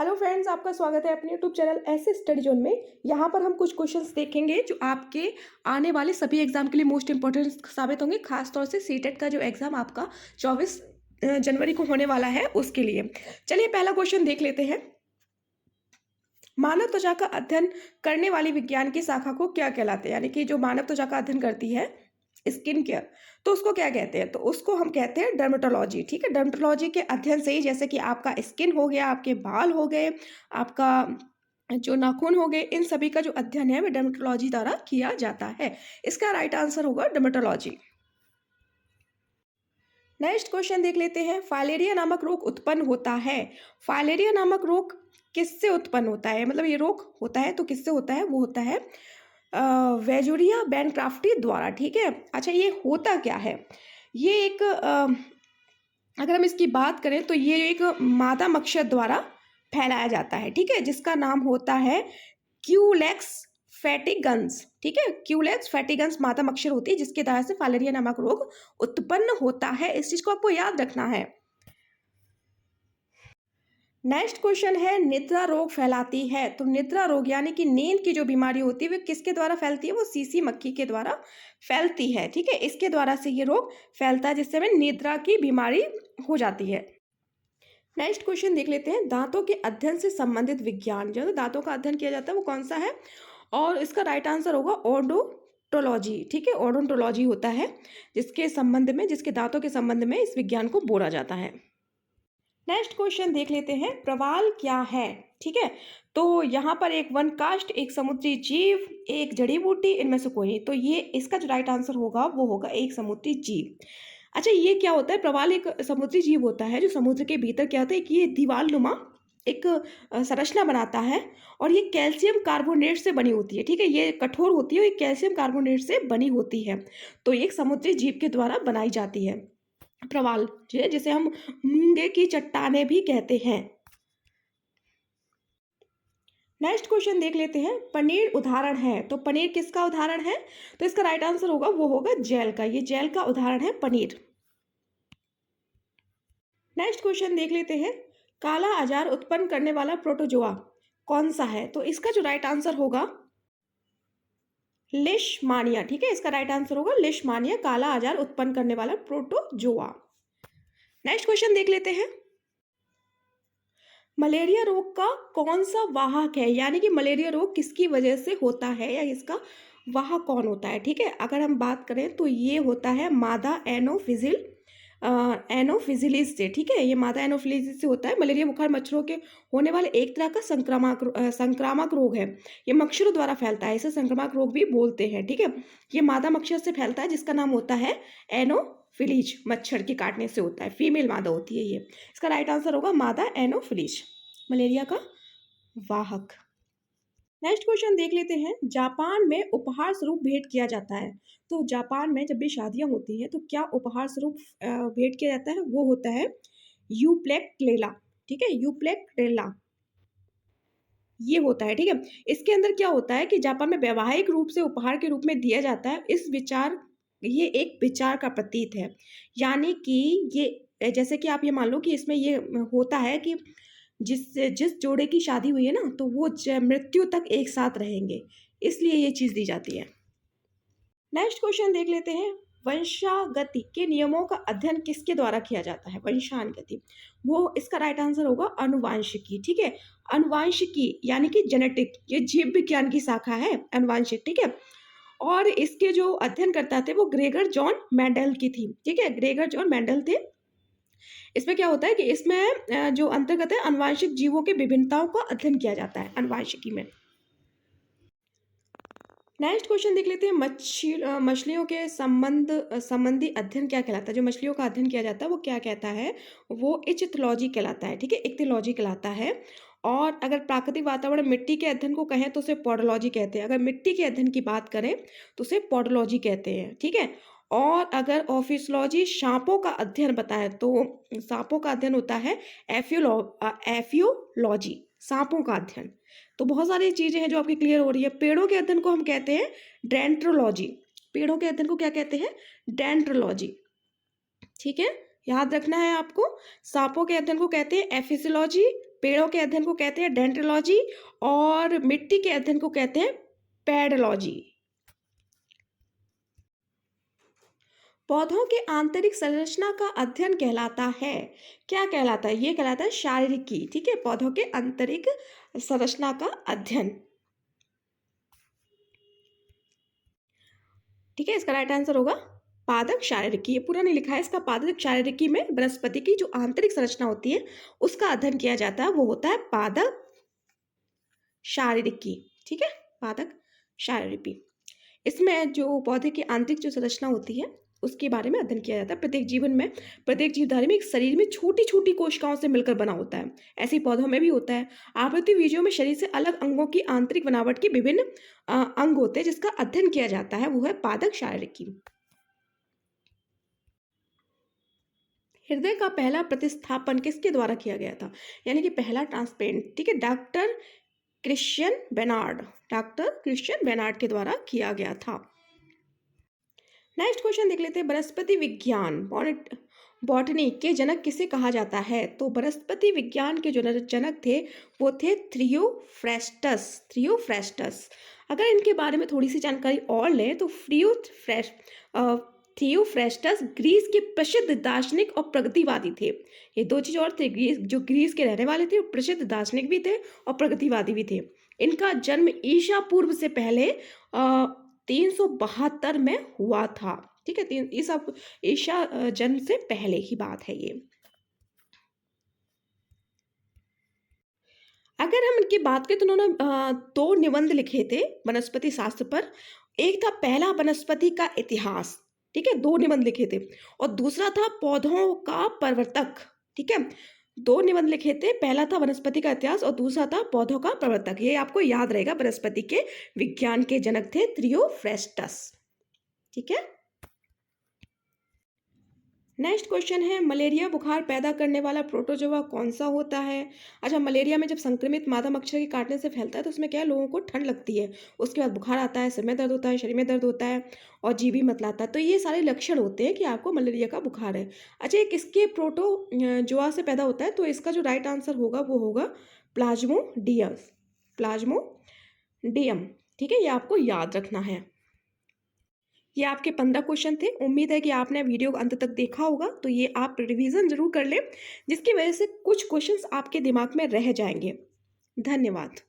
Hello friends, आपका स्वागत है अपने यूट्यूब चैनल ऐसे स्टडी जोन में। यहाँ पर हम कुछ क्वेश्चंस देखेंगे जो आपके आने वाले सभी एग्जाम के लिए मोस्ट इंपॉर्टेंट साबित होंगे, खासतौर से सीटेट का जो एग्जाम आपका 24 जनवरी को होने वाला है उसके लिए। चलिए पहला क्वेश्चन देख लेते हैं। मानव त्वचा का अध्ययन करने वाली विज्ञान की शाखा को क्या कहलाते हैं? यानी कि जो मानव त्वचा का अध्ययन करती है स्किन केयर, तो उसको क्या कहते हैं? तो उसको हम कहते हैं डर्मेटोलॉजी। ठीक है, डर्मेटोलॉजी के अध्ययन से ही जैसे कि आपका स्किन हो गया, आपके बाल हो गए, आपका जो नाखून हो गए, इन सभी का जो अध्ययन है वह डर्मेटोलॉजी द्वारा किया जाता है। इसका राइट आंसर होगा डर्मेटोलॉजी। नेक्स्ट क्वेश्चन देख लेते हैं। फाइलेरिया नामक रोग उत्पन्न होता है। फाइलेरिया नामक रोग किससे उत्पन्न होता है? मतलब ये रोग होता है तो किससे होता है? वो होता है वेजुरिया बैनक्राफ्टी द्वारा। ठीक है, अच्छा ये होता क्या है? ये एक अगर हम इसकी बात करें तो ये एक मादा मच्छर द्वारा फैलाया जाता है। ठीक है, जिसका नाम होता है क्यूलेक्स फैटिगन्स। ठीक है, क्यूलेक्स फैटिगन्स मादा मच्छर होती है जिसके द्वारा से फाइलेरिया नामक रोग उत्पन्न होता है। इस चीज को आपको याद रखना है। नेक्स्ट क्वेश्चन है, निद्रा रोग फैलाती है। तो निद्रा रोग यानी कि नींद की जो बीमारी होती है वो किसके द्वारा फैलती है? वो सीसी मक्खी के द्वारा फैलती है। ठीक है, इसके द्वारा से ये रोग फैलता है जिससे हमें निद्रा की बीमारी हो जाती है। नेक्स्ट क्वेश्चन देख लेते हैं। दांतों के अध्ययन से संबंधित विज्ञान, जो दांतों का अध्ययन किया जाता है वो कौन सा है? और इसका राइट आंसर होगा ओडोंटोलॉजी। ठीक है, ओडोंटोलॉजी होता है जिसके संबंध में, जिसके दांतों के संबंध में इस विज्ञान को बोला जाता है। नेक्स्ट क्वेश्चन देख लेते हैं। प्रवाल क्या है? ठीक है, तो यहाँ पर एक वन कास्ट, एक समुद्री जीव, एक जड़ी बूटी, इनमें से कोई नहीं। तो ये इसका जो राइट आंसर होगा वो होगा एक समुद्री जीव। अच्छा, ये क्या होता है? प्रवाल एक समुद्री जीव होता है जो समुद्र के भीतर क्या होता है कि ये दीवार नुमा एक संरचना बनाता है और ये कैल्शियम कार्बोनेट से बनी होती है। ठीक है, ये कठोर होती है और ये कैल्शियम कार्बोनेट से बनी होती है। तो ये एक समुद्री जीव के द्वारा बनाई जाती है प्रवाल, जिसे हम मूंगे की चट्टाने भी कहते हैं। नेक्स्ट क्वेश्चन देख लेते हैं। पनीर उदाहरण है। तो पनीर किसका उदाहरण है? तो इसका राइट आंसर होगा वो होगा जेल का। ये जेल का उदाहरण है पनीर। नेक्स्ट क्वेश्चन देख लेते हैं। काला आजार उत्पन्न करने वाला प्रोटोजोआ कौन सा है? तो इसका जो राइट आंसर होगा लिशमानिया। ठीक है, इसका राइट आंसर होगा लिशमानिया, काला आजार उत्पन्न करने वाला प्रोटोजोआ। नेक्स्ट क्वेश्चन देख लेते हैं। मलेरिया रोग का कौन सा वाहक है? यानी कि मलेरिया रोग किसकी वजह से होता है या इसका वाहक कौन होता है? ठीक है, अगर हम बात करें तो ये होता है मादा एनोफिजिलिस से। ठीक है, ये मादा एनोफिलिस से होता है। मलेरिया बुखार मच्छरों के होने वाले एक तरह का संक्रामक रोग है। ये मच्छरों द्वारा फैलता है, इसे संक्रामक रोग भी बोलते हैं। ठीक है, ये मादा मच्छर से फैलता है जिसका नाम होता है एनोफिलीज। मच्छर के काटने से होता है, फीमेल मादा होती है ये। इसका राइट आंसर होगा मादा एनोफिलीज, मलेरिया का वाहक। नेक्स्ट क्वेश्चन देख लेते हैं। जापान में उपहार स्वरूप भेंट किया जाता है। तो जापान में जब भी शादियां होती हैं तो क्या उपहार स्वरूप भेंट किया जाता है? वो होता है यूप्लेक्टेला। ठीक है, यूप्लेक्टेला ये होता है। ठीक है, इसके अंदर क्या होता है कि जापान में वैवाहिक रूप से उपहार के रूप में दिया जाता है। ये एक विचार का प्रतीक है। यानी कि ये जैसे कि आप ये मान लो कि इसमें ये होता है कि जिस जिस जोड़े की शादी हुई है ना, तो वो मृत्यु तक एक साथ रहेंगे, इसलिए ये चीज दी जाती है। नेक्स्ट क्वेश्चन देख लेते हैं। वंशागति के नियमों का अध्ययन किसके द्वारा किया जाता है? वंशागति, वो इसका राइट आंसर होगा अनुवांशिकी। ठीक है, अनुवांशिकी यानी कि जेनेटिक, ये जीव विज्ञान की शाखा है अनुवांशिक। ठीक है, और इसके जो अध्ययन करता थे वो ग्रेगर जॉन मेंडल की थी। ठीक है, ग्रेगर जॉन मेंडल थे। इसमें क्या होता है कि इसमें जो अंतर्गत है अनुवांशिक जीवों की विभिन्नताओं का अध्ययन किया जाता है अनुवांशिकी में। नेक्स्ट क्वेश्चन देख लेते हैं। मछलियों के संबंधी अध्ययन क्या कहलाता है? जो मछलियों का अध्ययन किया जाता है वो क्या कहता है? वो इचिथोलॉजी कहलाता है। ठीक है, इक्थियोलॉजी कहलाता है। और अगर प्राकृतिक वातावरण मिट्टी के अध्ययन को कहें तो उसे पॉडोलॉजी कहते हैं। अगर मिट्टी के अध्ययन की बात करें तो उसे पॉडोलॉजी कहते हैं। ठीक है, और अगर ऑफिसोलॉजी सांपों का अध्ययन बताए तो सांपों का अध्ययन होता है एफियोलॉजी, सांपों का अध्ययन। तो बहुत सारी चीजें हैं जो आपकी क्लियर हो रही है। पेड़ों के अध्ययन को हम कहते हैं डेंड्रोलॉजी। पेड़ों के अध्ययन को क्या कहते हैं? डेंड्रोलॉजी। ठीक है, याद रखना है आपको। सांपों के अध्ययन को कहते हैं एफिसियोलॉजी, पेड़ों के अध्ययन को कहते हैं डेंड्रोलॉजी और मिट्टी के अध्ययन को कहते हैं पेडोलॉजी। पौधों के आंतरिक संरचना का अध्ययन कहलाता है, क्या कहलाता है? ये कहलाता है शारीरिकी। ठीक है, पौधों के आंतरिक संरचना का अध्ययन। ठीक है, इसका राइट आंसर होगा पादक शारीरिकी। ये पूरा नहीं लिखा है इसका। पादक शारीरिकी में वनस्पति की जो आंतरिक संरचना होती है उसका अध्ययन किया जाता है, वो होता है पादक शारीरिकी। ठीक है, पादक शारीरिकी। इसमें जो पौधे की आंतरिक जो संरचना होती है उसके बारे में अध्ययन किया जाता है। प्रत्येक जीवधारी में एक शरीर में छोटी छोटी कोशिकाओं से मिलकर बना होता है। ऐसे ही पौधों में भी होता है। आवृत्ति बीजों में शरीर से अलग अंगों की आंतरिक बनावट के विभिन्न अंग होते हैं जिसका अध्ययन किया जाता है, वो है पादक शारीरिकी। हृदय का पहला प्रतिस्थापन किसके द्वारा किया गया था? यानी कि पहला ट्रांसप्लांट, ठीक है, डॉक्टर क्रिश्चियन बेनार्ड के द्वारा किया गया था। नेक्स्ट क्वेश्चन देख लेते हैं। वनस्पति विज्ञान बॉटनी के जनक किसे कहा जाता है? तो वनस्पति विज्ञान के जो जनक थे वो थे थियोफ्रेस्टस। अगर इनके बारे में थोड़ी सी जानकारी और लें तो थियोफ्रेस्टस ग्रीस के प्रसिद्ध दार्शनिक और प्रगतिवादी थे। ये दो चीज और थे, ग्रीस के रहने वाले थे, प्रसिद्ध दार्शनिक भी थे और प्रगतिवादी भी थे। इनका जन्म ईसा पूर्व से पहले 372 में हुआ था। ठीक है, ईसा जन्म से पहले की बात है ये। अगर हम इनकी बात करें तो उन्होंने 2 निबंध लिखे थे वनस्पति शास्त्र पर। एक था पहला वनस्पति का इतिहास, ठीक है, 2 निबंध लिखे थे, और दूसरा था पौधों का प्रवर्तक। ठीक है, 2 निबंध लिखे थे, पहला था वनस्पति का इतिहास और दूसरा था पौधों का प्रवर्तक। ये आपको याद रहेगा, वनस्पति के विज्ञान के जनक थे थियोफ्रेस्टस। ठीक है, नेक्स्ट क्वेश्चन है, मलेरिया बुखार पैदा करने वाला प्रोटोजोआ कौन सा होता है? अच्छा, मलेरिया में जब संक्रमित मादा मच्छर के काटने से फैलता है तो उसमें क्या है, लोगों को ठंड लगती है, उसके बाद बुखार आता है, सिर में दर्द होता है, शरीर में दर्द होता है और जी भी मतलाता है। तो ये सारे लक्षण होते हैं कि आपको मलेरिया का बुखार है। अच्छा, ये किसके प्रोटोजोआ से पैदा होता है? तो इसका जो राइट आंसर होगा वो होगा प्लाज्मोडियम। ठीक है, ये आपको याद रखना है। ये आपके 15 क्वेश्चन थे। उम्मीद है कि आपने वीडियो को अंत तक देखा होगा, तो ये आप रिवीजन जरूर कर लें, जिसकी वजह से कुछ क्वेश्चंस आपके दिमाग में रह जाएंगे। धन्यवाद।